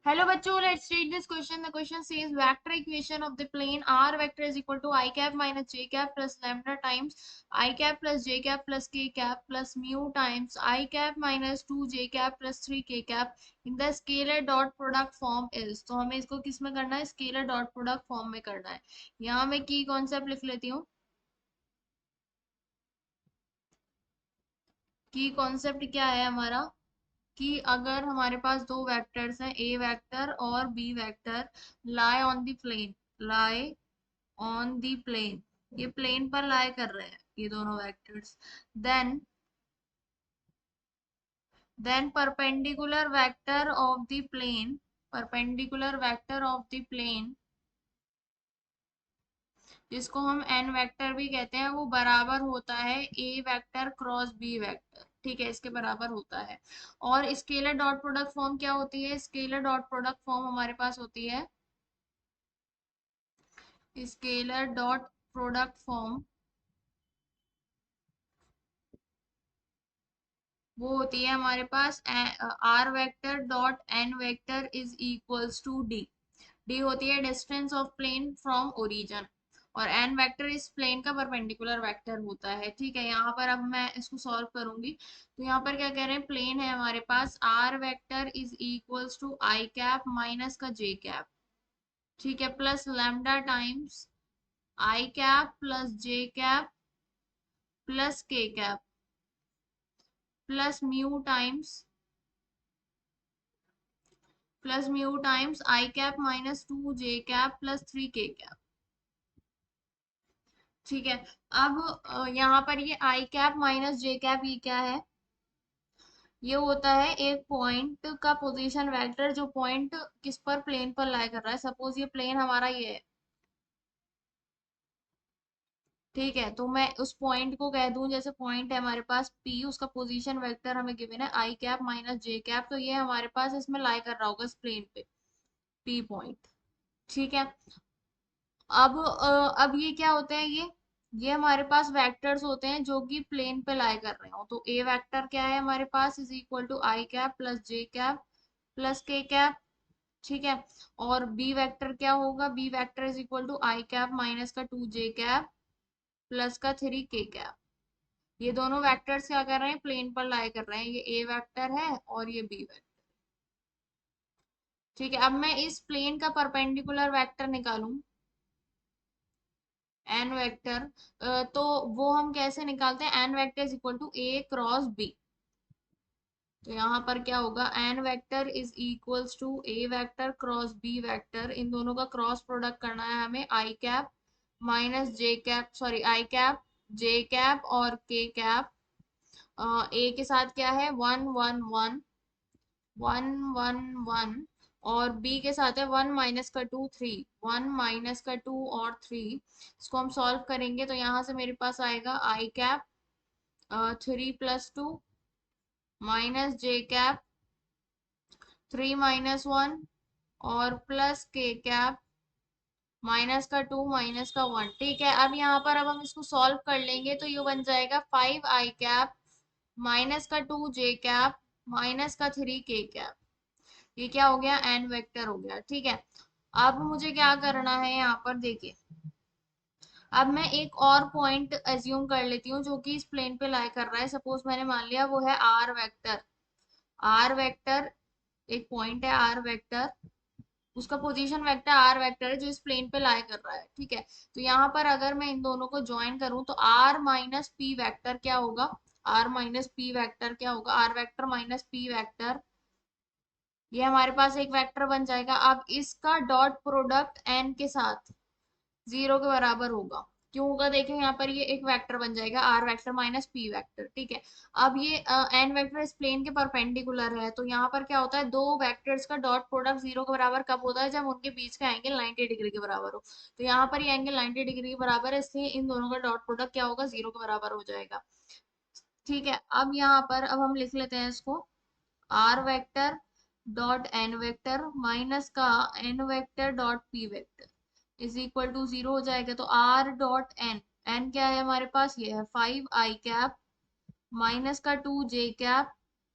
Hello बच्चों, let's read this question. The question says vector equation of the plane r vector is equal to I cap minus j cap plus lambda times I cap plus j cap plus k cap plus mu times I cap minus 2 j cap plus 3 k cap in the scalar dot product form is. तो हमें इसको किस में करना है? Scaler dot product form में करना है. यहाँ मैं की कॉन्सेप्ट लिख लेती हूँ. की कॉन्सेप्ट क्या है हमारा कि अगर हमारे पास दो वेक्टर्स हैं, ए वेक्टर और B vector, lie on the plane, lie on the plane, ये प्लेन पर लाई कर रहे हैं ये दोनों vectors, then perpendicular vector of the plane, perpendicular vector of the plane जिसको हम एन वेक्टर भी कहते हैं, वो बराबर होता है ए वेक्टर क्रॉस बी वेक्टर. ठीक है, इसके बराबर होता है. और स्केलर डॉट प्रोडक्ट फॉर्म क्या होती है? स्केलर डॉट प्रोडक्ट फॉर्म हमारे पास होती है, स्केलर डॉट प्रोडक्ट फॉर्म वो होती है हमारे पास r vector dot n vector is equals to d. D होती है distance of plane from origin, और एन वेक्टर इस प्लेन का परपेंडिकुलर वेक्टर होता है. ठीक है, यहाँ पर अब मैं इसको सॉल्व करूंगी. तो यहाँ पर क्या कह रहे हैं? प्लेन है हमारे पास, r vector is equals to i cap minus का जे कैप. ठीक है, plus lambda times i cap plus j cap plus k cap plus mu times i cap minus 2 j cap plus 3 k cap. ठीक है, अब यहाँ पर ये i cap minus j cap ये क्या है? ये होता है एक पॉइंट का पोजीशन वेक्टर जो पॉइंट किस पर, प्लेन पर लाई कर रहा है. सपोज ये प्लेन हमारा ये है. ठीक है, तो मैं उस पॉइंट को कह दूं, जैसे पॉइंट है हमारे पास पी, उसका पोजीशन वेक्टर हमें गिवन है i cap minus j cap, तो ये हमारे पास इसमें लाई कर रहा होगा इस प्लेन पे, पी पॉइंट. ठीक है, अब ये क्या होते हैं? ये हमारे पास वेक्टर्स होते हैं जो कि प्लेन पे लाई कर रहे हो. तो ए वेक्टर क्या है हमारे पास? Is equal to i cap plus j cap plus k cap. ठीक है, और बी वेक्टर क्या होगा? B vector is equal to i cap minus का 2 जे कैप प्लस का 3 के कैप. ये दोनों वेक्टर्स क्या कर रहे हैं? प्लेन पर लाई कर रहे हैं. ये ए वेक्टर है और ये बी वेक्टर. ठीक है, अब मैं इस प्लेन का परपेंडिकुलर वेक्टर निकालूं, एन वेक्टर, तो वो हम कैसे निकालते हैं? N vector is equal to a cross b. तो यहाँ पर क्या होगा? N vector is equals to a vector cross b vector. इन दोनों का क्रॉस प्रोडक्ट करना है हमें. I cap minus j cap, sorry i cap, j cap और के कैप. ए के साथ क्या है? 1 1 1, 1 1 1, और बी के साथ है 1 माइनस का 2 3, 1 माइनस का 2 और 3. इसको हम सॉल्व करेंगे तो यहाँ से मेरे पास आएगा आई कैप 3 + 2 माइनस जे कैप 3 - 1 और प्लस के कैप माइनस का 2 माइनस का 1. ठीक है, अब यहाँ पर अब हम इसको सॉल्व कर लेंगे तो ये बन जाएगा 5 आई कैप माइनस का 2 जे कैप माइनस का 3 के कैप. ये क्या हो गया? एन वेक्टर हो गया. ठीक है, अब मुझे क्या करना है यहाँ पर देखिए. अब मैं एक और पॉइंट एज्यूम कर लेती हूँ जो कि इस प्लेन पे लाई कर रहा है. सपोज मैंने मान लिया वो है आर वेक्टर. आर वेक्टर एक पॉइंट है, आर वेक्टर, उसका पोजीशन वेक्टर आर वेक्टर है जो इस प्लेन पे लाई कर रहा है. ठीक है, तो यहाँ पर अगर मैं इन दोनों को ज्वाइन करूँ तो आर माइनस पी वेक्टर क्या होगा? आर माइनस पी वेक्टर क्या होगा? R vector minus P vector, ये हमारे पास एक वेक्टर बन जाएगा. अब इसका डॉट प्रोडक्ट एन के साथ 0 के बराबर होगा. क्यों होगा? देखिए यहाँ पर ये एक वेक्टर बन जाएगा, R vector minus P vector. ठीक है, अब ये एन वेक्टर इस प्लेन के परपेंडिकुलर है, तो यहाँ पर क्या होता है? दो वेक्टर्स का डॉट प्रोडक्ट 0 के बराबर कब होता है? जब उनके बीच का एंगल 90 डिग्री के बराबर हो. तो यहाँ पर ये एंगल 90 डिग्री के बराबर है, इसलिए इन दोनों का डॉट प्रोडक्ट क्या होगा? 0 के बराबर हो जाएगा. ठीक है, अब यहाँ पर अब हम लिख लेते हैं इसको, r vector dot n vector minus का n vector dot p vector is equal to 0 हो जाएगा. तो आर डॉट एन, एन क्या है हमारे पास? ये है 5 आई कैप माइनस का 2 जे कैप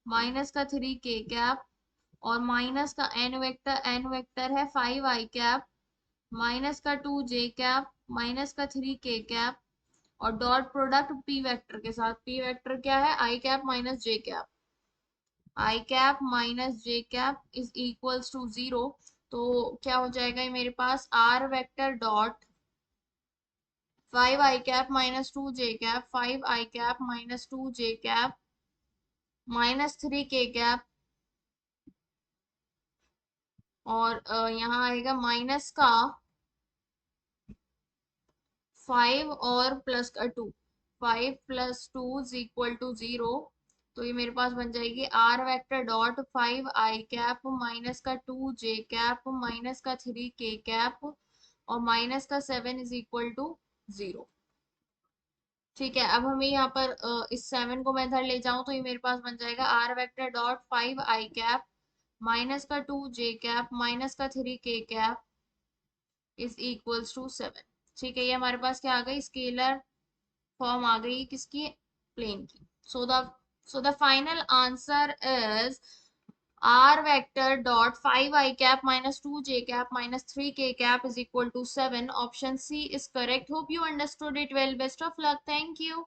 माइनस का 3 के कैप और माइनस का एन वेक्टर है 5 i कैप, माइनस का 2 j कैप, माइनस का 3 k कैप, और डॉट प्रोडक्ट पी वेक्टर के साथ। पी वेक्टर क्या है? I cap minus j cap. I cap minus j cap is equals to 0। तो क्या हो जाएगा ये मेरे पास? R vector dot 5 i cap minus 2 j cap, 5 i cap minus 2 j cap, minus 3 k cap, और यहाँ आएगा माइनस का 5 और प्लस का 2। 5 + 2 इज इक्वल टू 0। तो ये मेरे पास बन जाएगी R vector dot 5 i cap minus का 2 j कैप माइनस का 3 k कैप और माइनस का 7 इज इक्वल टू 0। ठीक है, अब हमें यहाँ पर इस 7 को मैं इधर ले जाऊं तो ये मेरे पास बन जाएगा R vector dot 5 i cap minus का 2 j कैप माइनस का 3 k cap is equals to 7। ठीक है, ये हमारे पास क्या आ गई? स्केलर फॉर्म आ गई किसकी? प्लेन की। So the final answer is r vector dot 5 i cap minus 2 j cap minus 3 k cap is equal to 7. Option C is correct. Hope you understood it well. Best of luck. Thank you.